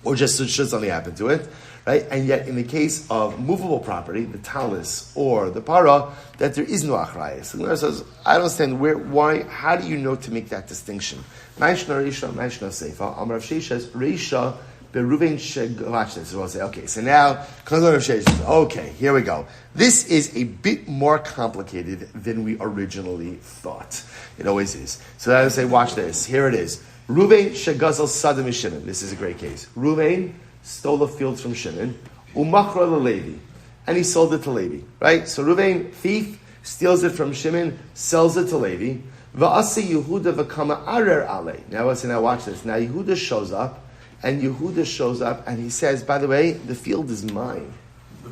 or just should something happen to it, right? And yet, in the case of movable property, the talis or the para, that there is no achrayus. The Gemara says, I don't understand why, how do you know to make that distinction? Ma'ishna reisha, ma'ishna sefer, Amar Rav Sheshes, reisha, watch this. We'll say, okay, so now, okay, here we go. This is a bit more complicated than we originally thought. It always is. So I would say, watch this. Here it is. Ruvain shegazal sada mishimin. This is a great case. Ruvain stole the fields from Shimon, umachra leLevi, and he sold it to Levi. Right? So Ruvain, thief, steals it from Shimon, sells it to Levi. Va'asi Yehuda v'kama arer ale. Now watch this. Now Yehuda shows up, and he says, by the way, the field is mine.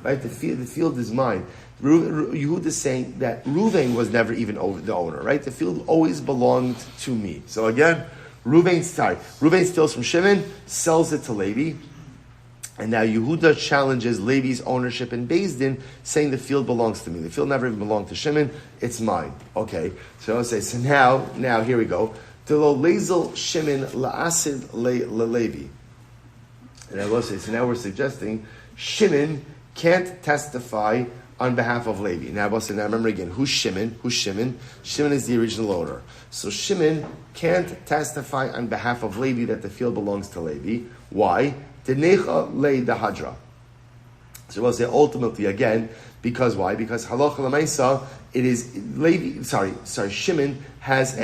Right? The field is mine. Yehuda is saying that Ruvain was never even the owner. Right? The field always belonged to me. So again, Ruvain steals from Shimon, sells it to Levi. And now Yehuda challenges Levi's ownership in Beis Din, saying the field belongs to me. The field never even belonged to Shimon. It's mine. Okay. So I'll say, so now here we go. Delo lezel Shimon la'asid leLevi. And I will say, so now we're suggesting Shimon can't testify on behalf of Levi. Now I will say, now remember again, who's Shimon? Shimon is the original owner. So Shimon can't testify on behalf of Levi that the field belongs to Levi. Why? Denecha le dahadra. So we'll say ultimately again, because why? Because halacha l'maisa, it is Levi. Shimon has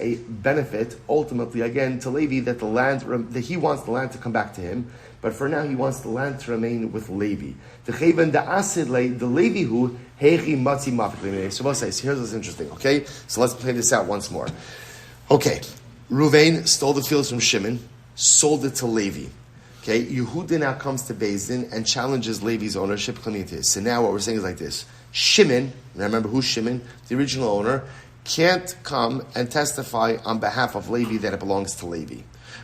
a benefit ultimately again to Levi that he wants the land to come back to him, but for now he wants the land to remain with Levi. The Levi who heichi matzi mafik. So we'll say, so here's what's interesting. Okay, so let's play this out once more. Okay, Ruvain stole the fields from Shimon, sold it to Levi. Okay, Yehuda now comes to Beis Din and challenges Levi's ownership claiming to his. So now what we're saying is like this. Shimon, now remember who's Shimon? The original owner, can't come and testify on behalf of Levi that it belongs to Levi.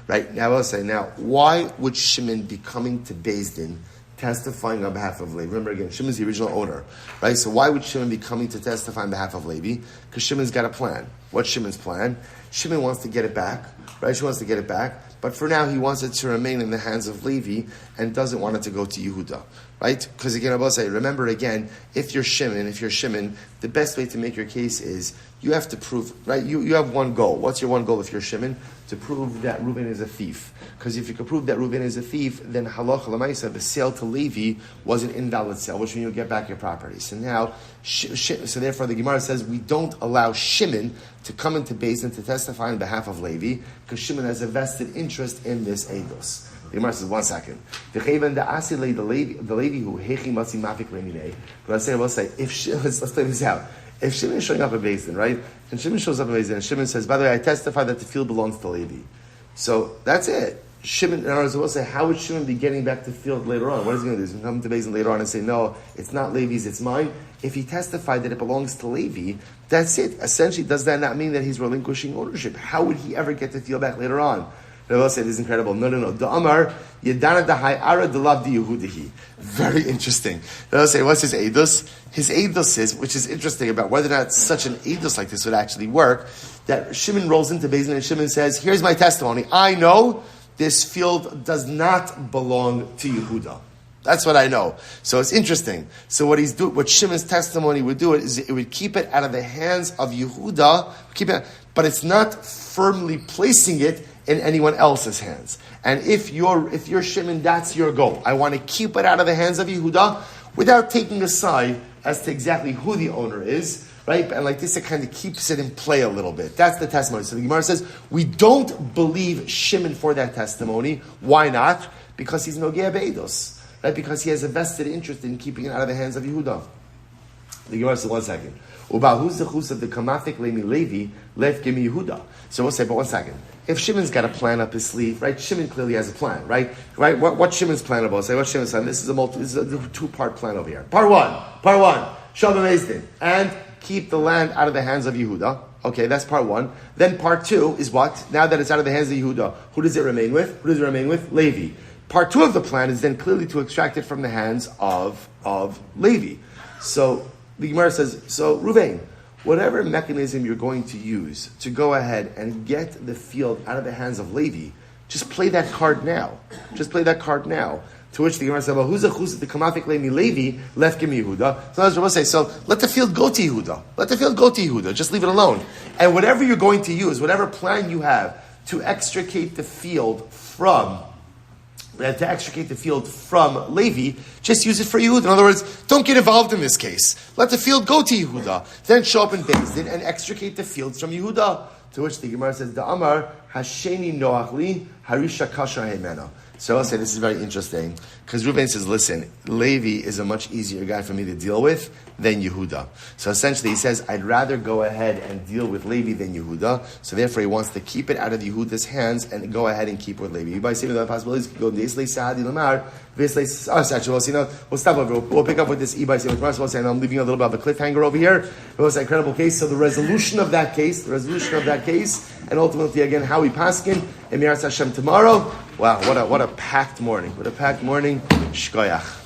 Right? Now I'll say, why would Shimon be coming to Beis Din testifying on behalf of Levi? Remember again, Shimon's the original owner. Right? So why would Shimon be coming to testify on behalf of Levi? Because Shimon's got a plan. What's Shimon's plan? Shimon wants to get it back. Right? She wants to get it back. But for now, he wants it to remain in the hands of Levi and doesn't want it to go to Yehuda. Right? Because again, I will say, remember again, if you're Shimon, the best way to make your case is you have to prove, right? You have one goal. What's your one goal if you're Shimon? To prove that Reuben is a thief. Because if you can prove that Reuben is a thief, then halacha l'maisa, the sale to Levi was an invalid sale, which means you'll get back your property. So now, so therefore the Gemara says we don't allow Shimon to come into Beis Din to testify on behalf of Levi, because Shimon has a vested interest in this eidos. The Gemara says, 1 second. The Levi who hechi matzi mafik reminei. But I will say, let's play this out. If Shimon is showing up at Beis Din, right? And Shimon shows up at Beis Din, and Shimon says, by the way, I testify that the field belongs to Levi. So that's it. Shimon, in other words, we'll say, how would Shimon be getting back the field later on? What is he going to do? He's going to come to Beis Din later on and say, no, it's not Levi's, it's mine. If he testified that it belongs to Levi, that's it. Essentially, does that not mean that he's relinquishing ownership? How would he ever get the field back later on? Rabbi said, this is incredible. No. The Amar, Yedana Dahai Ara de Lomdei Yehudahi. Very interesting. Rabbi say, what's his eidos? His eidos is, which is interesting about whether or not such an eidos like this would actually work, that Shimon rolls into Beis Din and Shimon says, here's my testimony. I know this field does not belong to Yehuda. That's what I know. So it's interesting. So what Shimon's testimony would do is it would keep it out of the hands of Yehuda, but it's not firmly placing it in anyone else's hands. And if you're Shimon, that's your goal. I want to keep it out of the hands of Yehuda without taking a side as to exactly who the owner is, right? And like this, it kind of keeps it in play a little bit. That's the testimony. So the Gemara says, we don't believe Shimon for that testimony. Why not? Because he's Nogea Be'edos, right? Because he has a vested interest in keeping it out of the hands of Yehuda. The Gemara says, 1 second. Who's the chus of the kamafik lemi Levi left gimi Yehuda? So we'll say, but 1 second. If Shimon's got a plan up his sleeve, right? Shimon clearly has a plan, right? What Shimon's plan about? Say what Shimon's plan. This is a two-part plan over here. Part one. Shalom Beis Din, and keep the land out of the hands of Yehuda. Okay, that's part one. Then part two is what? Now that it's out of the hands of Yehuda, who does it remain with? Levi. Part two of the plan is then clearly to extract it from the hands of Levi. So the Gemara says, so Ruvain, whatever mechanism you're going to use to go ahead and get the field out of the hands of Levi, just play that card now. To which the Gemara said, well, who's the chus the kamafik Levi left give me Yehuda? So as Rabbi say, so let the field go to Yehuda. Just leave it alone. And whatever you're going to use, whatever plan you have to extricate the field from Levi, just use it for Yehuda. In other words, don't get involved in this case. Let the field go to Yehuda. Then show up in Beis Din and extricate the fields from Yehuda. To which the Gemara says, the Amar, Hasheni Noachli, Harisha Kasha Hemena. So I'll say this is very interesting, because Reuven says, listen, Levi is a much easier guy for me to deal with than Yehuda. So essentially he says, I'd rather go ahead and deal with Levi than Yehuda, so therefore he wants to keep it out of Yehuda's hands and go ahead and keep it with Levi. By saying the possibilities, go We'll stop over. We'll pick up with this Ibai saying, I'm leaving a little bit of a cliffhanger over here. It was an incredible case. So the resolution of that case, and ultimately again how we paskin, Emir Hashem tomorrow. Wow, what a packed morning. Shkoyach.